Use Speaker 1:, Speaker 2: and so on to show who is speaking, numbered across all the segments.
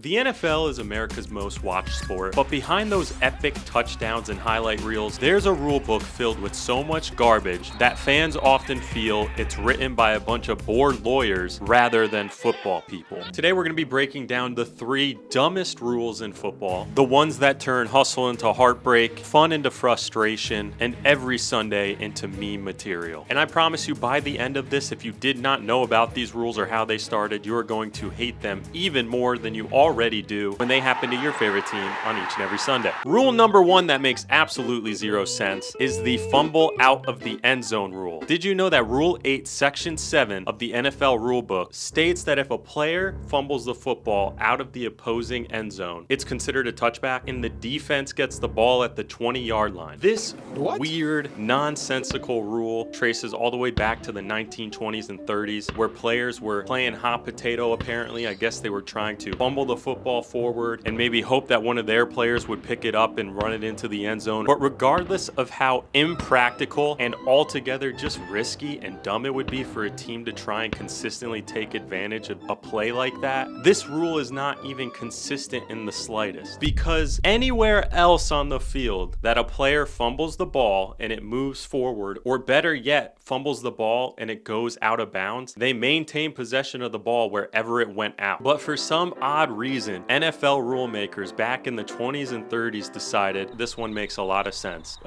Speaker 1: The NFL is America's most watched sport, but behind those epic touchdowns and highlight reels, there's a rule book filled with so much garbage that fans often feel it's written by a bunch of bored lawyers rather than football people. Today we're going to be breaking down the 3 dumbest rules in football, the ones that turn hustle into heartbreak, fun into frustration, and every Sunday into meme material. And I promise you, by the end of this, if you did not know about these rules or how they started, you are going to hate them even more than you already do when they happen to your favorite team on each and every Sunday. Rule number 1 that makes absolutely zero sense is the fumble out of the end zone rule. Did you know that Rule 8, Section 7 of the NFL rulebook states that if a player fumbles the football out of the opposing end zone, it's considered a touchback and the defense gets the ball at the 20-yard line. This weird, nonsensical rule traces all the way back to the 1920s and 30s where players were playing hot potato apparently. I guess they were trying to fumble the football forward and maybe hope that one of their players would pick it up and run it into the end zone. But regardless of how impractical and altogether just risky and dumb it would be for a team to try and consistently take advantage of a play like that, this rule is not even consistent in the slightest. Because anywhere else on the field that a player fumbles the ball and it moves forward, or better yet, fumbles the ball and it goes out of bounds, they maintain possession of the ball wherever it went out. But for some odd reason, NFL rule makers back in the 20s and 30s decided this one makes a lot of sense,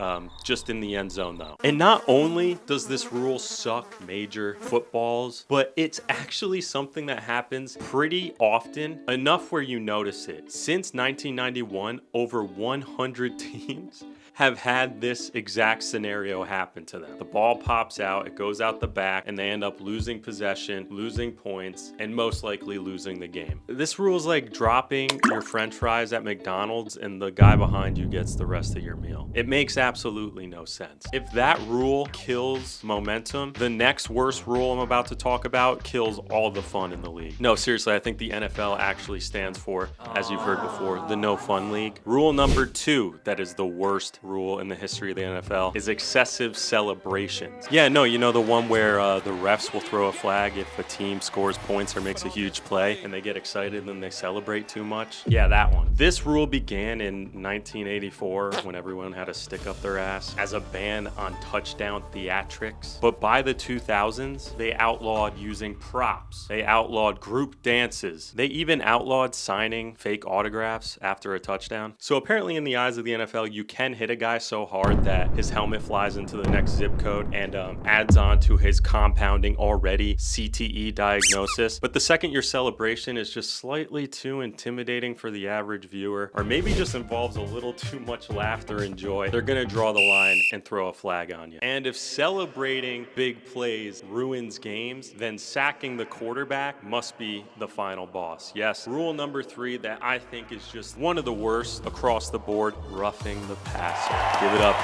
Speaker 1: just in the end zone though. And not only does this rule suck major footballs, but it's actually something that happens pretty often, enough where you notice it. Since 1991, over 100 teams have had this exact scenario happen to them. The ball pops out, it goes out the back, and they end up losing possession, losing points, and most likely losing the game. This rule is like dropping your french fries at McDonald's and the guy behind you gets the rest of your meal. It makes absolutely no sense. If that rule kills momentum, the next worst rule I'm about to talk about kills all the fun in the league. No, seriously, I think the NFL actually stands for, as you've heard before, the no fun league. Rule number 2, that is the worst rule in the history of the NFL, is excessive celebrations. Yeah, no, you know the one where the refs will throw a flag if a team scores points or makes a huge play and they get excited and then they celebrate too much? Yeah, that one. This rule began in 1984 when everyone had to stick up their ass as a ban on touchdown theatrics. But by the 2000s, they outlawed using props. They outlawed group dances. They even outlawed signing fake autographs after a touchdown. So apparently in the eyes of the NFL, you can hit a guy so hard that his helmet flies into the next zip code and adds on to his compounding already CTE diagnosis. But the second your celebration is just slightly too intimidating for the average viewer, or maybe just involves a little too much laughter and joy, they're gonna draw the line and throw a flag on you. And if celebrating big plays ruins games, then sacking the quarterback must be the final boss. Yes, rule number 3 that I think is just one of the worst across the board, roughing the passer. Give it up.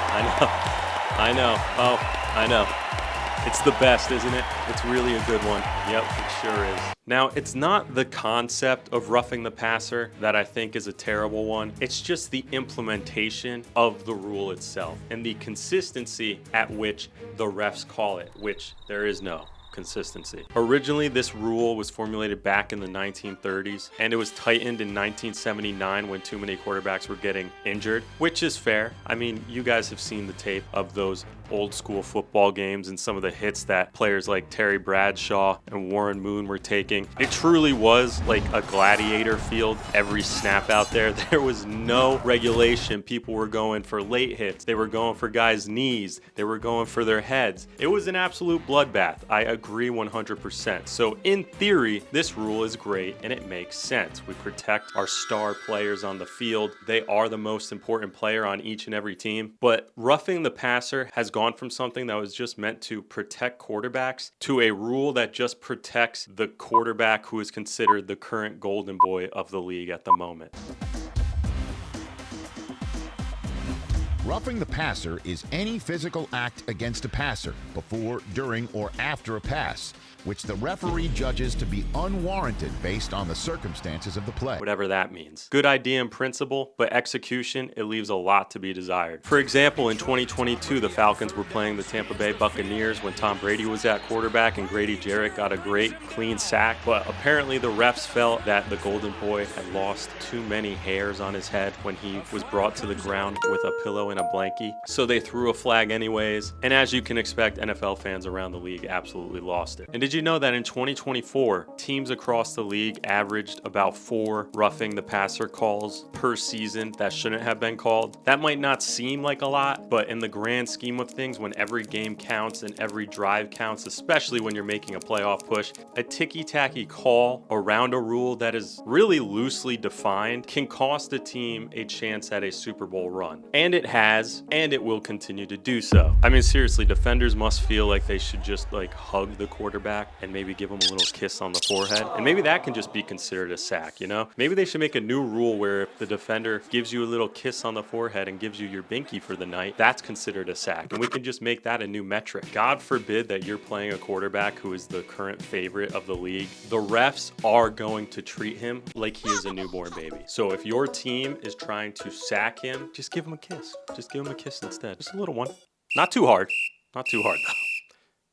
Speaker 1: I know. Oh, I know. It's the best, isn't it? It's really a good one. Yep, it sure is. Now, it's not the concept of roughing the passer that I think is a terrible one. It's just the implementation of the rule itself and the consistency at which the refs call it, which there is no consistency. Originally, this rule was formulated back in the 1930s, and it was tightened in 1979 when too many quarterbacks were getting injured, which is fair. I mean, you guys have seen the tape of those old school football games and some of the hits that players like Terry Bradshaw and Warren Moon were taking. It truly was like a gladiator field every snap out there. There was no regulation. People were going for late hits. They were going for guys' knees. They were going for their heads. It was an absolute bloodbath. I agree 100%. So in theory, this rule is great and it makes sense. We protect our star players on the field. They are the most important player on each and every team. But roughing the passer has gone from something that was just meant to protect quarterbacks to a rule that just protects the quarterback who is considered the current golden boy of the league at the moment.
Speaker 2: Roughing the passer is any physical act against a passer before, during, or after a pass. which the referee judges to be unwarranted based on the circumstances of the play.
Speaker 1: Whatever that means. Good idea in principle, but execution, it leaves a lot to be desired. For example, in 2022, the Falcons were playing the Tampa Bay Buccaneers when Tom Brady was at quarterback and Grady Jarrett got a great clean sack, but apparently the refs felt that the Golden Boy had lost too many hairs on his head when he was brought to the ground with a pillow and a blankie, so they threw a flag anyways, and as you can expect, NFL fans around the league absolutely lost it. And did you know that in 2024, teams across the league averaged about 4 roughing the passer calls per season that shouldn't have been called? That might not seem like a lot, but in the grand scheme of things, when every game counts and every drive counts, especially when you're making a playoff push, a ticky-tacky call around a rule that is really loosely defined can cost a team a chance at a Super Bowl run. And it has, and it will continue to do so. I mean, seriously, defenders must feel like they should just like hug the quarterback and maybe give him a little kiss on the forehead. And maybe that can just be considered a sack, you know? Maybe they should make a new rule where if the defender gives you a little kiss on the forehead and gives you your binky for the night, that's considered a sack. And we can just make that a new metric. God forbid that you're playing a quarterback who is the current favorite of the league. The refs are going to treat him like he is a newborn baby. So if your team is trying to sack him, just give him a kiss. Just give him a kiss instead. Just a little one. Not too hard. Not too hard though.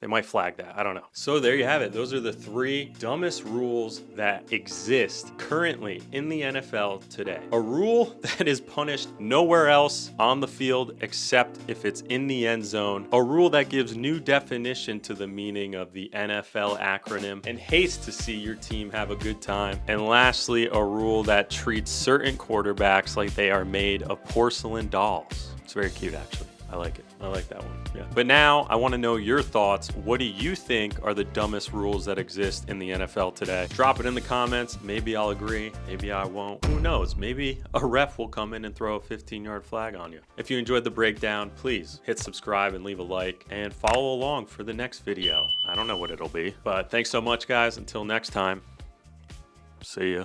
Speaker 1: They might flag that. I don't know. So there you have it. Those are the 3 dumbest rules that exist currently in the NFL today. A rule that is punished nowhere else on the field except if it's in the end zone. A rule that gives new definition to the meaning of the NFL acronym and hates to see your team have a good time. And lastly, a rule that treats certain quarterbacks like they are made of porcelain dolls. It's very cute, actually. I like it. I like that one. Yeah. But now I want to know your thoughts. What do you think are the dumbest rules that exist in the NFL today? Drop it in the comments. Maybe I'll agree. Maybe I won't. Who knows? Maybe a ref will come in and throw a 15-yard flag on you. If you enjoyed the breakdown, please hit subscribe and leave a like and follow along for the next video. I don't know what it'll be, but thanks so much, guys. Until next time, see ya.